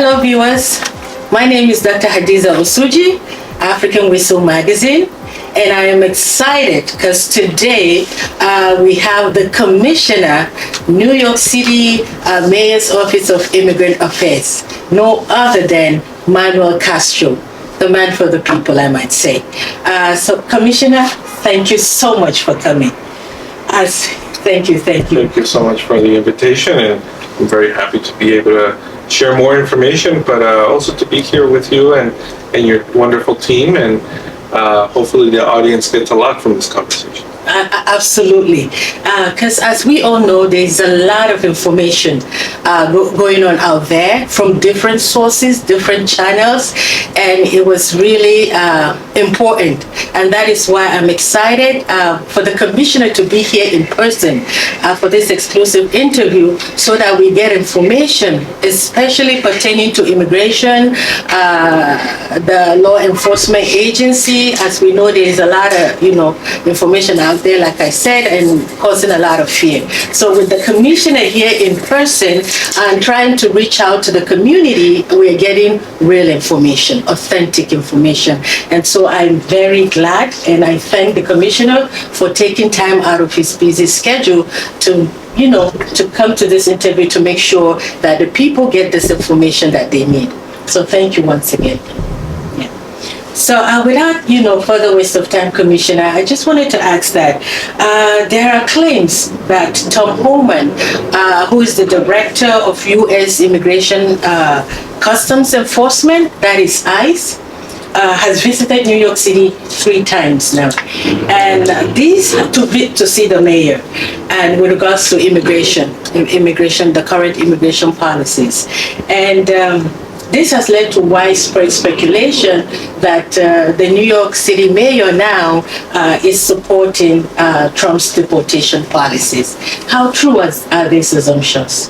Hello viewers, my name is Dr. Hadiza Osuji, African Whistle Magazine, and I am excited because today we have the Commissioner, New York City Mayor's Office of Immigrant Affairs, no other than Manuel Castro, the man for the people, I might say. So Commissioner, thank you so much for coming. Thank you. Thank you so much for the invitation, and I'm very happy to be able to share more information, but also to be here with you and your wonderful team, and hopefully the audience gets a lot from this conversation. Absolutely, because as we all know, there's a lot of information going on out there from different sources, different channels, and it was really important. And that is why I'm excited for the Commissioner to be here in person for this exclusive interview, so that we get information, especially pertaining to immigration, the law enforcement agency. As we know, there is a lot of information out there, like I said, and causing a lot of fear. So with the Commissioner here in person and trying to reach out to the community, we're getting real information, authentic information. And so I'm very glad, and I thank the Commissioner for taking time out of his busy schedule to come to this interview to make sure that the people get this information that they need. So thank you once again. So without further waste of time, Commissioner, I just wanted to ask that there are claims that Tom Homan, who is the Director of U.S. Immigration Customs Enforcement, that is ICE, has visited New York City 3 times now, and these to see the mayor, and with regards to immigration, the current immigration policies, and this has led to widespread speculation that the New York City mayor now is supporting Trump's deportation policies. How true are these assumptions?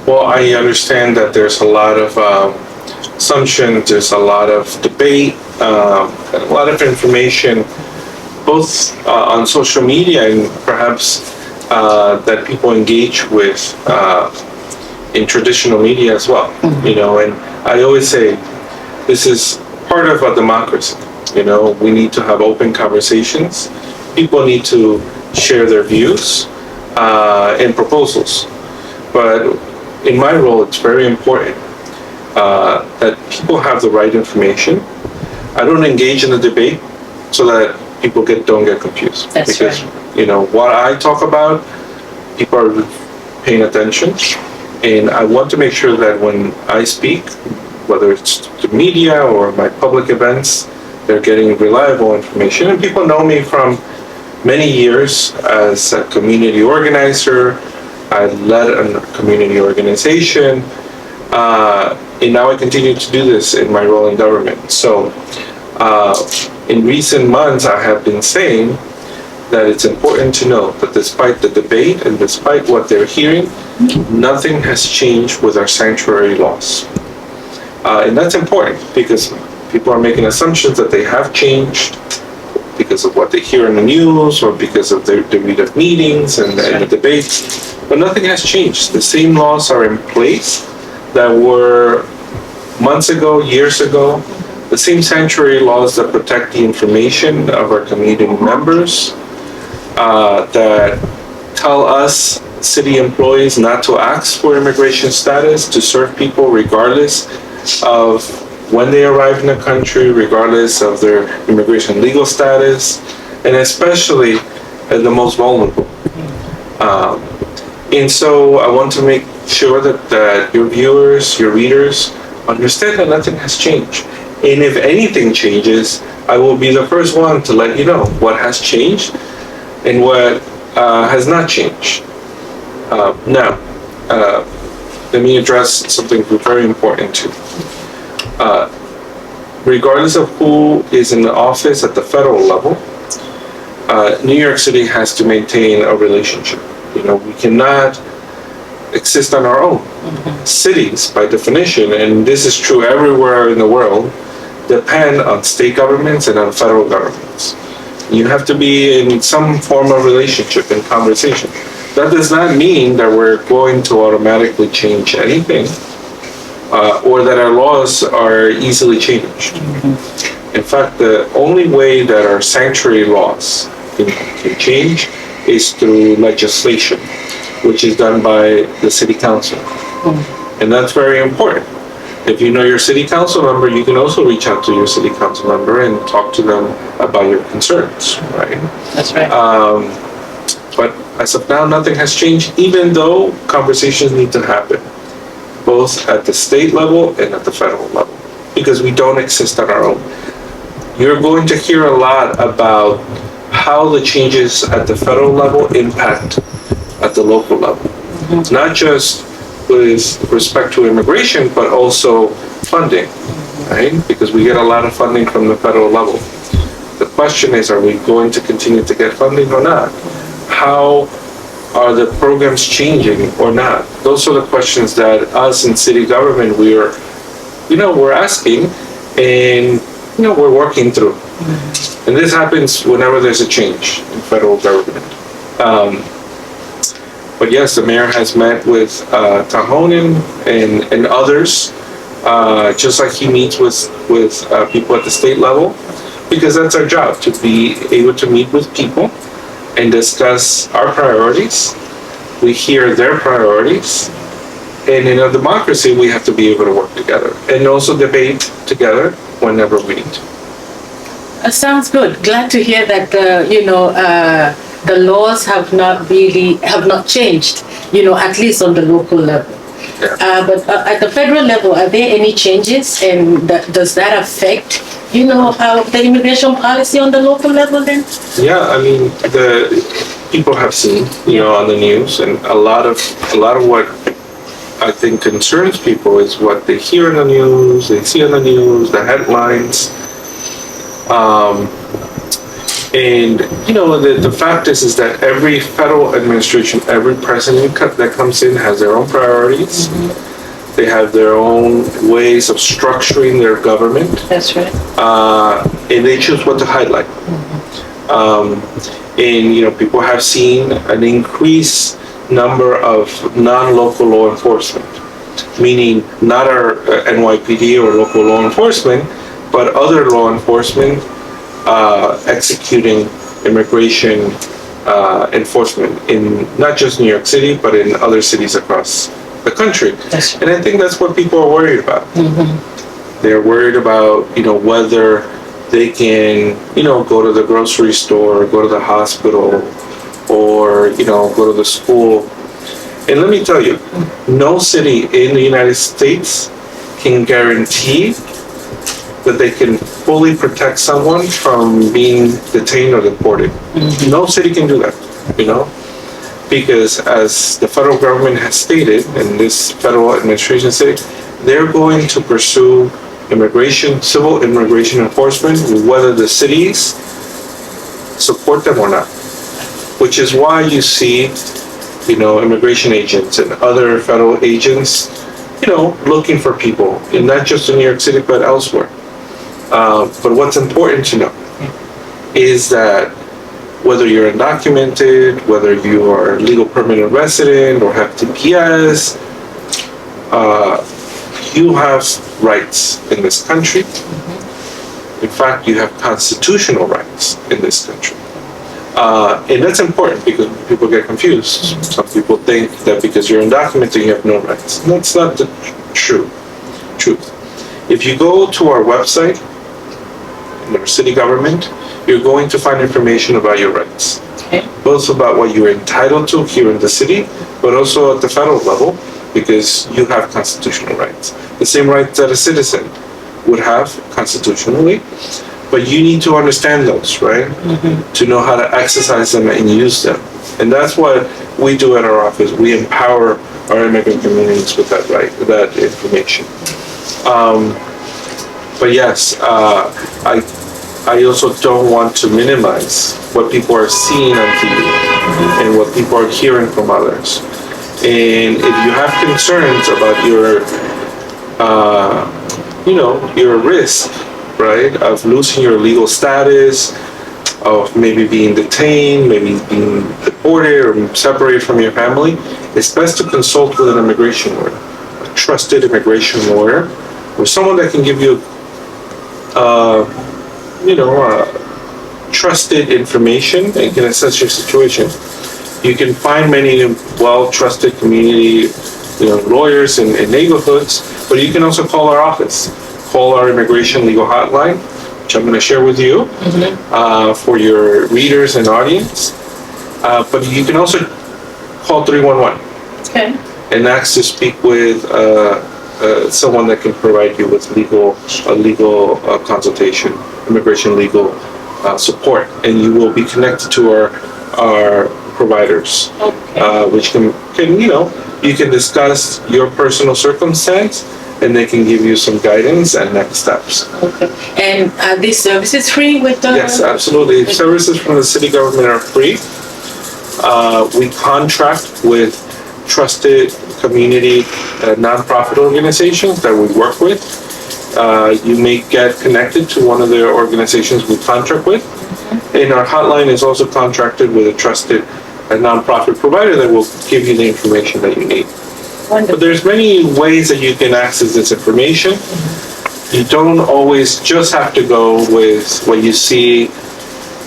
Well, I understand that there's a lot of assumptions, there's a lot of debate, a lot of information, both on social media and perhaps that people engage with in traditional media as well. And I always say this is part of a democracy. We need to have open conversations. People need to share their views and proposals. But in my role, it's very important that people have the right information. I don't engage in the debate so that people don't get confused. That's because right. What I talk about, people are paying attention. And I want to make sure that when I speak, whether it's to media or my public events, they're getting reliable information. And people know me from many years as a community organizer. I led a community organization. And now I continue to do this in my role in government. So in recent months, I have been saying that it's important to know that despite the debate and despite what they're hearing, nothing has changed with our sanctuary laws. And that's important because people are making assumptions that they have changed because of what they hear in the news or because of the read of meetings and the debates. But nothing has changed. The same laws are in place that were months ago, years ago. The same sanctuary laws that protect the information of our community members, that tell us city employees not to ask for immigration status, to serve people regardless of when they arrive in the country, regardless of their immigration legal status, and especially the most vulnerable. And so I want to make sure that your viewers, your readers, understand that nothing has changed. And if anything changes, I will be the first one to let you know what has changed and what has not changed. Now, let me address something very important too. Regardless of who is in the office at the federal level, New York City has to maintain a relationship. We cannot exist on our own. Cities, by definition, and this is true everywhere in the world, depend on state governments and on federal governments. You have to be in some form of relationship and conversation. That does not mean that we're going to automatically change anything or that our laws are easily changed. In fact, the only way that our sanctuary laws can change is through legislation, which is done by the city council. And that's very important. If you know your city council member, you can also reach out to your city council member and talk to them about your concerns, right? That's right. But as of now, nothing has changed, even though conversations need to happen, both at the state level and at the federal level, because we don't exist on our own. You're going to hear a lot about how the changes at the federal level impact at the local level. Not just with respect to immigration, but also funding, right? Because we get a lot of funding from the federal level. The question is, are we going to continue to get funding or not? How are the programs changing or not? Those are the questions that us in city government, we're asking, and we're working through. And this happens whenever there's a change in federal government. But yes, the mayor has met with Tahonen and others, just like he meets with people at the state level, because that's our job, to be able to meet with people and discuss our priorities. We hear their priorities. And in a democracy, we have to be able to work together and also debate together whenever we need to. Sounds good. Glad to hear that, the laws have not changed, at least on the local level. Yeah. But at the federal level, are there any changes, and does that affect, the immigration policy on the local level then? Yeah, I mean, the people have seen, on the news, and a lot of what I think concerns people is what they hear in the news, they see on the news, the headlines. And the fact is that every federal administration, every president that comes in has their own priorities. They have their own ways of structuring their government. That's right. And they choose what to highlight. And people have seen an increased number of non-local law enforcement, meaning not our NYPD or local law enforcement, but other law enforcement executing immigration enforcement in not just New York City, but in other cities across the country. Yes. And I think that's what people are worried about. They're worried about, whether they can, go to the grocery store, go to the hospital, or, go to the school. And let me tell you, no city in the United States can guarantee that they can fully protect someone from being detained or deported. No city can do that, because as the federal government has stated, and this federal administration said, they're going to pursue civil immigration enforcement, whether the cities support them or not. Which is why you see, immigration agents and other federal agents, looking for people, and not just in New York City, but elsewhere. But what's important to know is that whether you're undocumented, whether you are a legal permanent resident or have TPS, you have rights in this country. In fact, you have constitutional rights in this country. And that's important because people get confused. Some people think that because you're undocumented, you have no rights. That's not the truth. If you go to our website, in our city government, you're going to find information about your rights. Okay. Both about what you're entitled to here in the city, but also at the federal level, because you have constitutional rights. The same rights that a citizen would have constitutionally, but you need to understand those, right? To know how to exercise them and use them. And that's what we do at our office. We empower our immigrant communities with that right, with that information. But yes, I also don't want to minimize what people are seeing on TV and what people are hearing from others. And if you have concerns about your risk, right, of losing your legal status, of maybe being detained, maybe being deported or separated from your family, it's best to consult with an immigration lawyer, trusted immigration lawyer or someone that can give you, trusted information and can assess your situation. You can find many well-trusted community, lawyers in neighborhoods, but you can also call our office. Call our immigration legal hotline, which I'm going to share with you for your readers and audience. But you can also call 311 and ask to speak with someone that can provide you with a legal consultation, immigration legal support, and you will be connected to our providers, which can you can discuss your personal circumstance, and they can give you some guidance and next steps. Okay. And are these services free with the? Yes, absolutely. Services from the city government are free. We contract with trusted community nonprofit organizations that we work with. You may get connected to one of the organizations we contract with. And our hotline is also contracted with a trusted nonprofit provider that will give you the information that you need. Wonderful. But there's many ways that you can access this information. You don't always just have to go with what you see,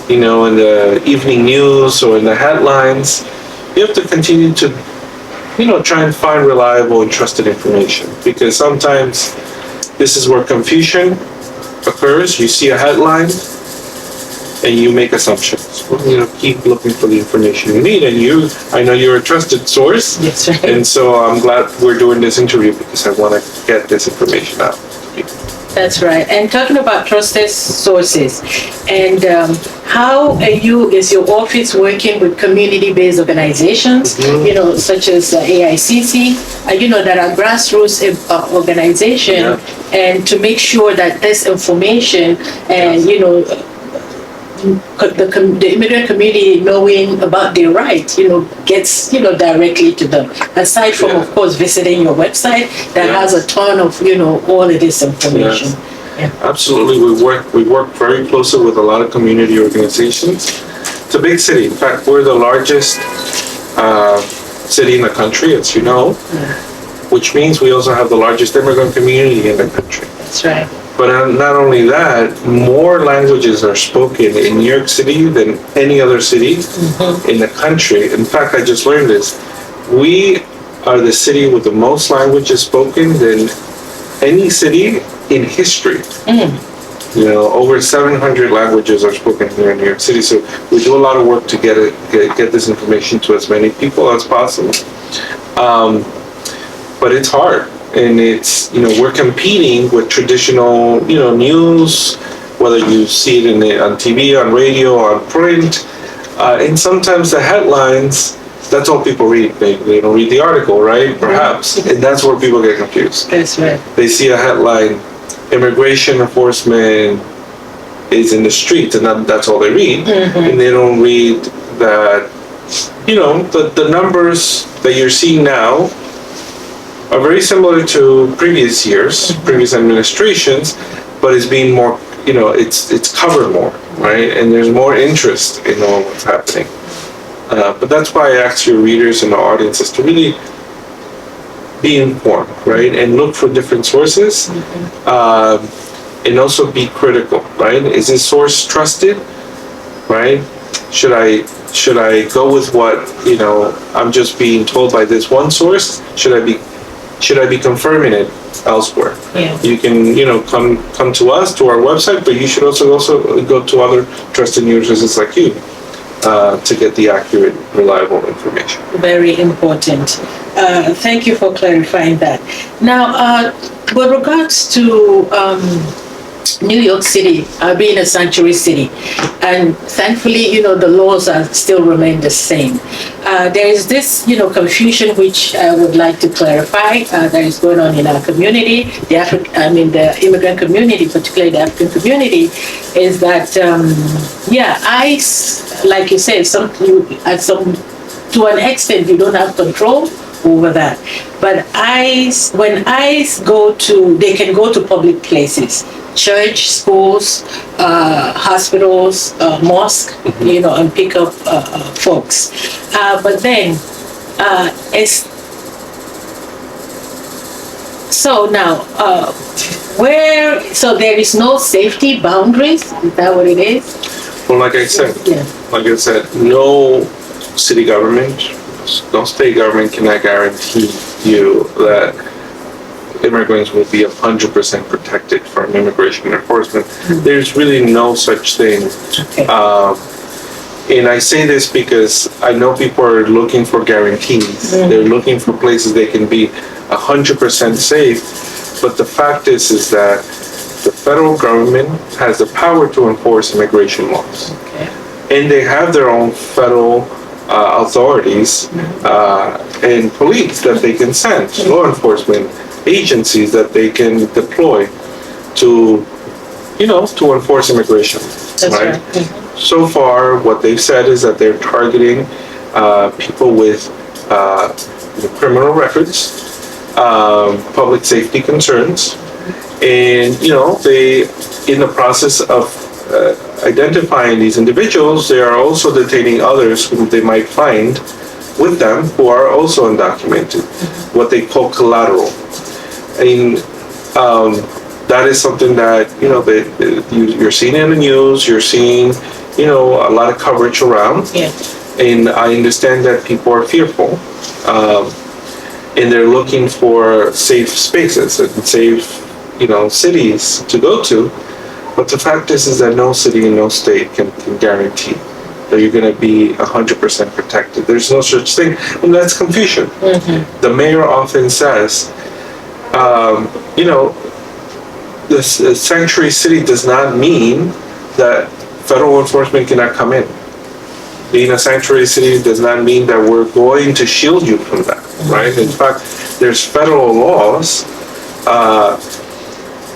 in the evening news or in the headlines. You have to continue to, try and find reliable and trusted information, because sometimes this is where confusion occurs. You see a headline and you make assumptions. Keep looking for the information you need. And I know you're a trusted source. That's right. And so I'm glad we're doing this interview, because I want to get this information out to people. That's right. And talking about trusted sources, and how is your office working with community-based organizations, such as AICC, that are grassroots organization, and to make sure that this information and, the immigrant community knowing about their rights, gets, directly to them. Aside from, of course, visiting your website that has a ton of, all of this information. Yeah. Absolutely. We work very closely with a lot of community organizations. It's a big city. In fact, we're the largest city in the country, as you know, which means we also have the largest immigrant community in the country. That's right. But not only that, more languages are spoken in New York City than any other city in the country. In fact, I just learned this. We are the city with the most languages spoken than any city in history. Over 700 languages are spoken here in New York City. So we do a lot of work to get this information to as many people as possible. But it's hard. And it's, we're competing with traditional, news, whether you see it on TV, on radio, on print. And sometimes the headlines, that's all people read. They don't read the article, right? Perhaps. And that's where people get confused. That's right. They see a headline, immigration enforcement is in the streets, and that's all they read. And they don't read that, the numbers that you're seeing now are very similar to previous years, previous administrations, but it's being more, it's covered more, right? And there's more interest in knowing what's happening. But that's why I ask your readers and the audiences to really be informed, right? And look for different sources, and also be critical, right? Is this source trusted, right? Should I go with what, I'm just being told by this one source? Should I be confirming it elsewhere? Yeah. You can, come to us, to our website, but you should also go to other trusted news sources like you to get the accurate, reliable information. Very important. Thank you for clarifying that. Now, with regards to New York City being a sanctuary city, and thankfully, the laws are still remain the same. There is this, confusion which I would like to clarify that is going on in our community. The immigrant community, particularly the African community, is that ICE, like you said, to an extent you don't have control over that. But when ICE they can go to public places. Church, schools, hospitals, mosque, and pick up folks. But then, So now, so there is no safety boundaries? Is that what it is? Well, like I said, no city government, no state government cannot guarantee you that immigrants will be 100% protected from immigration enforcement. There's really no such thing. Okay. And I say this because I know people are looking for guarantees. They're looking for places they can be 100% safe. But the fact is that the federal government has the power to enforce immigration laws. Okay. And they have their own federal authorities and police that they can send, law enforcement agencies that they can deploy to, to enforce immigration. That's right. So far, what they've said is that they're targeting people with criminal records, public safety concerns, and they, in the process of identifying these individuals, they are also detaining others who they might find with them who are also undocumented, what they call collateral. I mean, that is something that you're seeing in the news. You're seeing a lot of coverage around. Yeah. And I understand that people are fearful, and they're looking for safe spaces and safe, cities to go to. But the fact is that no city and no state can guarantee that you're going to be 100% protected. There's no such thing, and that's confusion. The mayor often says, the sanctuary city does not mean that federal enforcement cannot come in. Being a sanctuary city does not mean that we're going to shield you from that, right? In fact, there's federal laws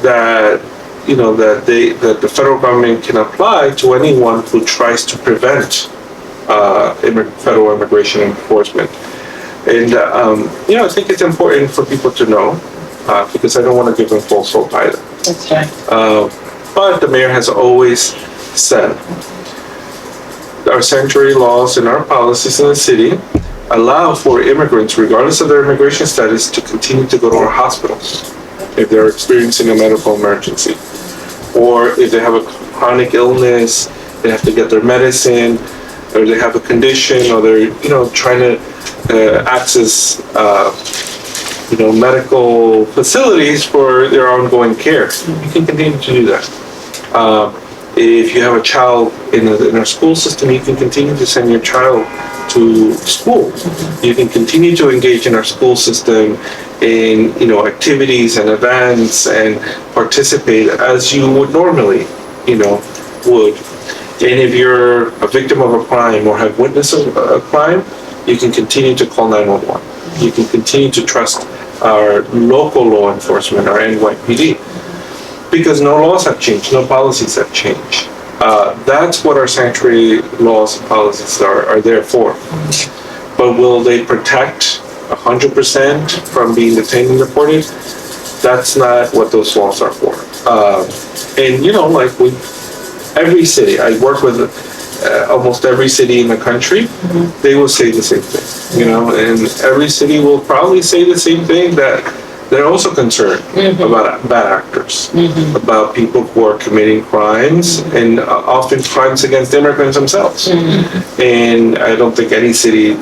that the federal government can apply to anyone who tries to prevent federal immigration enforcement. And I think it's important for people to know because I don't want to give them false hope either. That's right. But the mayor has always said our sanctuary laws and our policies in the city allow for immigrants, regardless of their immigration status, to continue to go to our hospitals if they're experiencing a medical emergency, or if they have a chronic illness, they have to get their medicine, or they have a condition, or they're trying to access medical facilities for their ongoing care. You can continue to do that. If you have a child in our school system, you can continue to send your child to school. You can continue to engage in our school system in activities and events and participate as you would normally would. And if you're a victim of a crime or have witnessed a crime, you can continue to call 911. You can continue to trust our local law enforcement, our NYPD, because no laws have changed, no policies have changed. That's what our sanctuary laws and policies are there for. But will they protect 100% from being detained and deported? That's not what those laws are for. And like with every city, I work with almost every city in the country, they will say the same thing, and every city will probably say the same thing, that they're also concerned about bad actors, about people who are committing crimes, and often crimes against immigrants themselves. And I don't think any city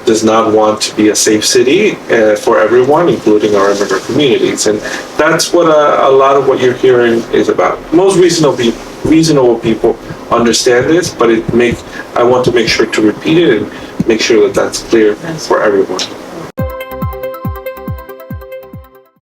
does not want to be a safe city for everyone, including our immigrant communities. And that's what a lot of what you're hearing is about. Most reasonable people understand this, but I want to make sure to repeat it and make sure that that's clear for everyone.